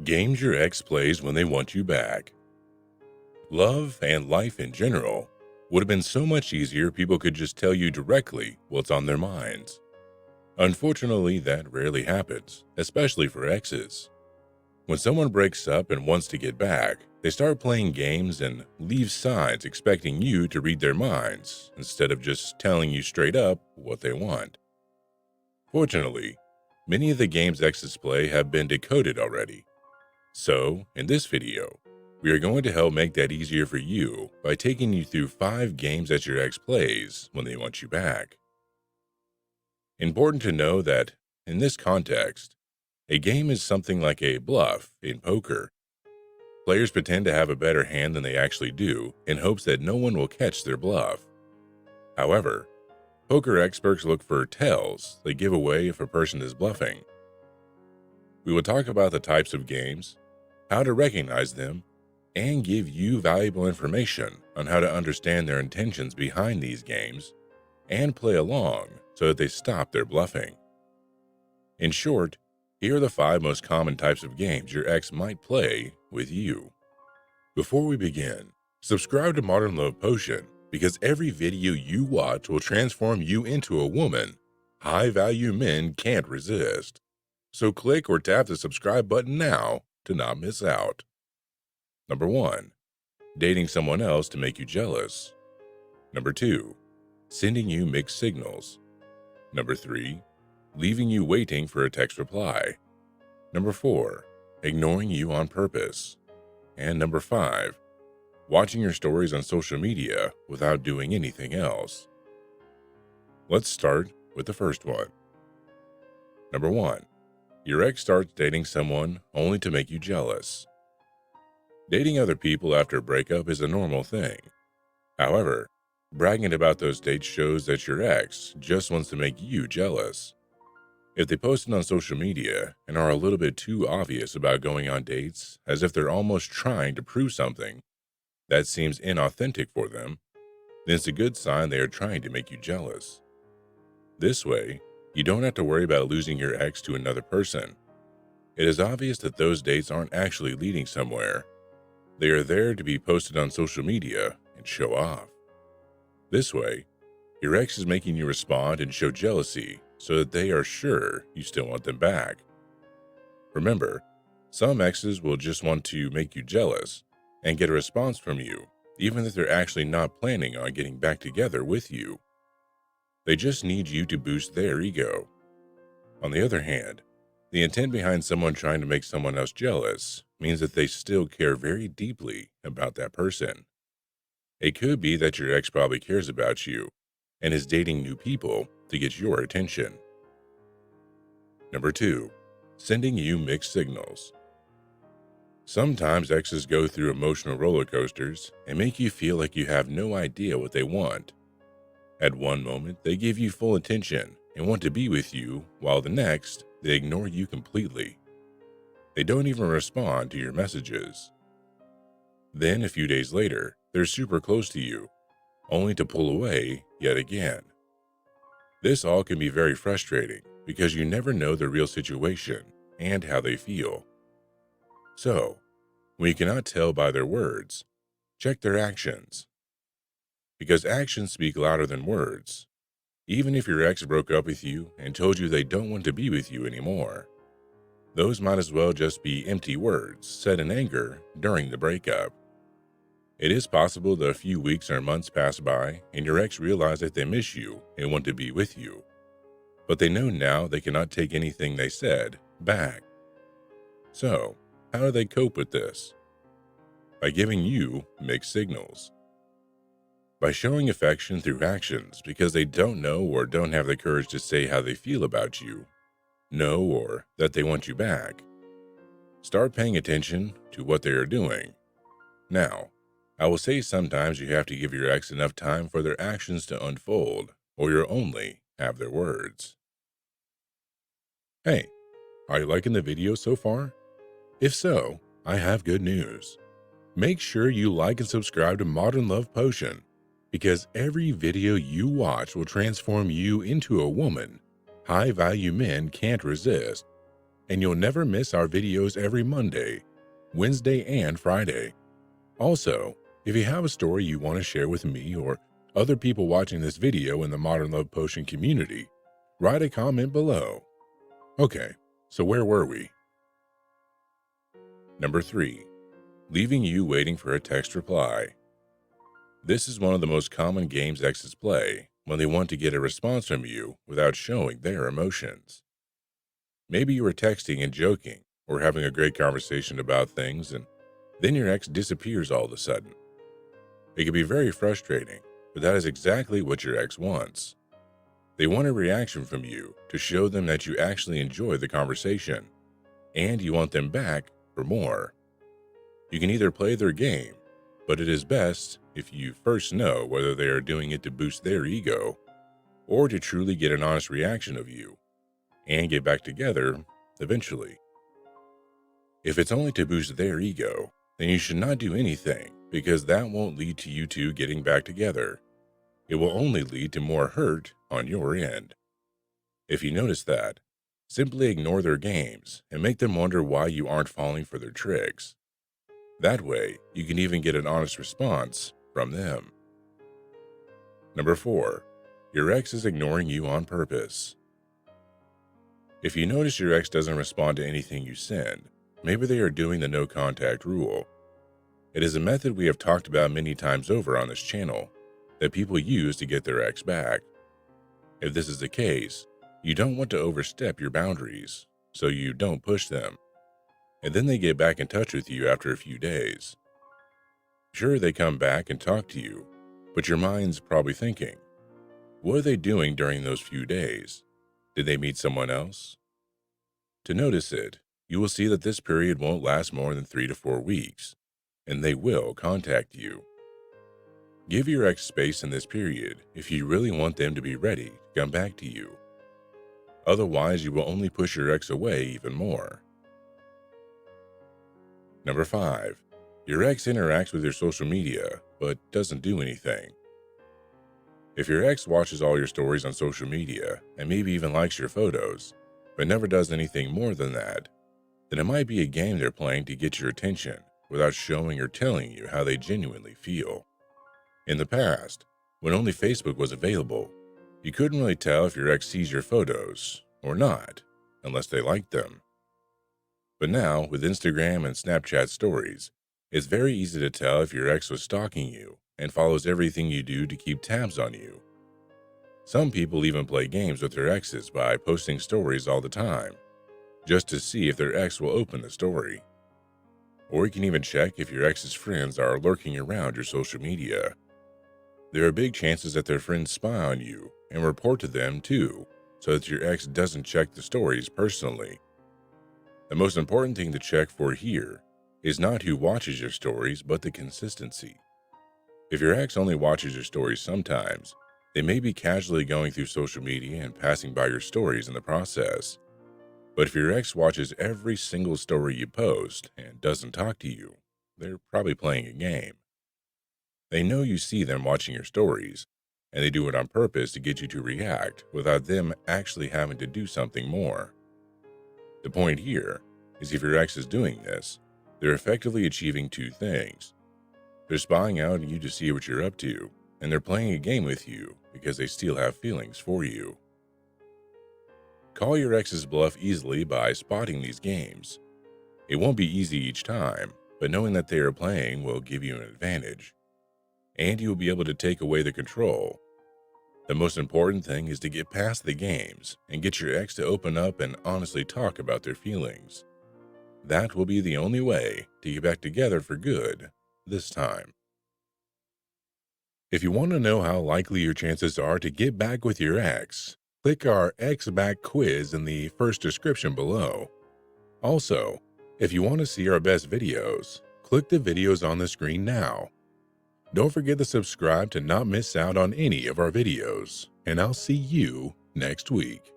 Games your ex plays when they want you back. Love and life in general would have been so much easier if people could just tell you directly what's on their minds. Unfortunately, that rarely happens, especially for exes. When someone breaks up and wants to get back, they start playing games and leave signs expecting you to read their minds instead of just telling you straight up what they want. Fortunately, many of the games exes play have been decoded already. So, in this video, we are going to help make that easier for you by taking you through 5 games that your ex plays when they want you back. Important to know that, in this context, a game is something like a bluff in poker. Players pretend to have a better hand than they actually do in hopes that no one will catch their bluff. However, poker experts look for tells they give away if a person is bluffing. We will talk about the types of games, how to recognize them, and give you valuable information on how to understand their intentions behind these games and play along so that they stop their bluffing. In short, here are the 5 most common types of games your ex might play with you. Before we begin, subscribe to Modern Love Potion because every video you watch will transform you into a woman high-value men can't resist. So click or tap the subscribe button now to not miss out. Number 1. Dating someone else to make you jealous. Number 2. Sending you mixed signals. Number 3. Leaving you waiting for a text reply. Number 4. Ignoring you on purpose. And number 5. Watching your stories on social media without doing anything else. Let's start with the first one. Number 1. Your ex starts dating someone only to make you jealous. Dating other people after a breakup is a normal thing. However, bragging about those dates shows that your ex just wants to make you jealous. If they post it on social media and are a little bit too obvious about going on dates, as if they're almost trying to prove something that seems inauthentic for them, then it's a good sign they are trying to make you jealous. This way, you don't have to worry about losing your ex to another person. It is obvious that those dates aren't actually leading somewhere. They are there to be posted on social media and show off. This way, your ex is making you respond and show jealousy so that they are sure you still want them back. Remember, some exes will just want to make you jealous and get a response from you, even if they're actually not planning on getting back together with you. They just need you to boost their ego. On the other hand, the intent behind someone trying to make someone else jealous means that they still care very deeply about that person. It could be that your ex probably cares about you and is dating new people to get your attention. Number 2. Sending you mixed signals. Sometimes exes go through emotional roller coasters and make you feel like you have no idea what they want. At one moment, they give you full attention and want to be with you, while the next, they ignore you completely. They don't even respond to your messages. Then, a few days later, they're super close to you, only to pull away yet again. This all can be very frustrating because you never know the real situation and how they feel. So, when you cannot tell by their words, check their actions. Because actions speak louder than words. Even if your ex broke up with you and told you they don't want to be with you anymore, those might as well just be empty words said in anger during the breakup. It is possible that a few weeks or months pass by and your ex realizes that they miss you and want to be with you. But they know now they cannot take anything they said back. So, how do they cope with this? By giving you mixed signals. By showing affection through actions because they don't know or don't have the courage to say how they feel about you, know or that they want you back. Start paying attention to what they are doing. Now, I will say sometimes you have to give your ex enough time for their actions to unfold, or you'll only have their words. Hey, are you liking the video so far? If so, I have good news. Make sure you like and subscribe to Modern Love Potion, because every video you watch will transform you into a woman high-value men can't resist. and you'll never miss our videos every Monday, Wednesday, and Friday. Also, if you have a story you want to share with me or other people watching this video in the Modern Love Potion community, write a comment below. Okay, so where were we? Number 3. Leaving you waiting for a text reply. This is one of the most common games exes play when they want to get a response from you without showing their emotions. Maybe you were texting and joking or having a great conversation about things, and then your ex disappears all of a sudden. It can be very frustrating, but that is exactly what your ex wants. They want a reaction from you to show them that you actually enjoy the conversation, and you want them back for more. You can either play their game, but it is best if you first know whether they are doing it to boost their ego or to truly get an honest reaction of you and get back together eventually. If it's only to boost their ego, then you should not do anything because that won't lead to you two getting back together. It will only lead to more hurt on your end. If you notice that, simply ignore their games and make them wonder why you aren't falling for their tricks. That way, you can even get an honest response from them. Number 4. Your ex is ignoring you on purpose. If you notice your ex doesn't respond to anything you send, maybe they are doing the no contact rule. It is a method we have talked about many times over on this channel that people use to get their ex back. If this is the case, you don't want to overstep your boundaries, so you don't push them. And then they get back in touch with you after a few days. Sure, they come back and talk to you, but your mind's probably thinking, what are they doing during those few days? Did they meet someone else? To notice it, you will see that this period won't last more than 3 to 4 weeks, and they will contact you. Give your ex space in this period if you really want them to be ready to come back to you. Otherwise, you will only push your ex away even more. Number 5. Your ex interacts with your social media, but doesn't do anything. If your ex watches all your stories on social media and maybe even likes your photos, but never does anything more than that, then it might be a game they're playing to get your attention without showing or telling you how they genuinely feel. In the past, when only Facebook was available, you couldn't really tell if your ex sees your photos or not, unless they liked them. But now, with Instagram and Snapchat stories, it's very easy to tell if your ex was stalking you and follows everything you do to keep tabs on you. Some people even play games with their exes by posting stories all the time, just to see if their ex will open the story. Or you can even check if your ex's friends are lurking around your social media. There are big chances that their friends spy on you and report to them too, so that your ex doesn't check the stories personally. The most important thing to check for here is not who watches your stories, but the consistency. If your ex only watches your stories sometimes, they may be casually going through social media and passing by your stories in the process. But if your ex watches every single story you post and doesn't talk to you, they're probably playing a game. They know you see them watching your stories, and they do it on purpose to get you to react without them actually having to do something more. The point here is if your ex is doing this, they're effectively achieving two things. They're spying out on you to see what you're up to, and they're playing a game with you because they still have feelings for you. Call your ex's bluff easily by spotting these games. It won't be easy each time, but knowing that they are playing will give you an advantage, and you will be able to take away the control. The most important thing is to get past the games and get your ex to open up and honestly talk about their feelings. That will be the only way to get back together for good this time. If you want to know how likely your chances are to get back with your ex, click our Ex Back quiz in the first description below. Also, if you want to see our best videos, click the videos on the screen now. Don't forget to subscribe to not miss out on any of our videos, and I'll see you next week.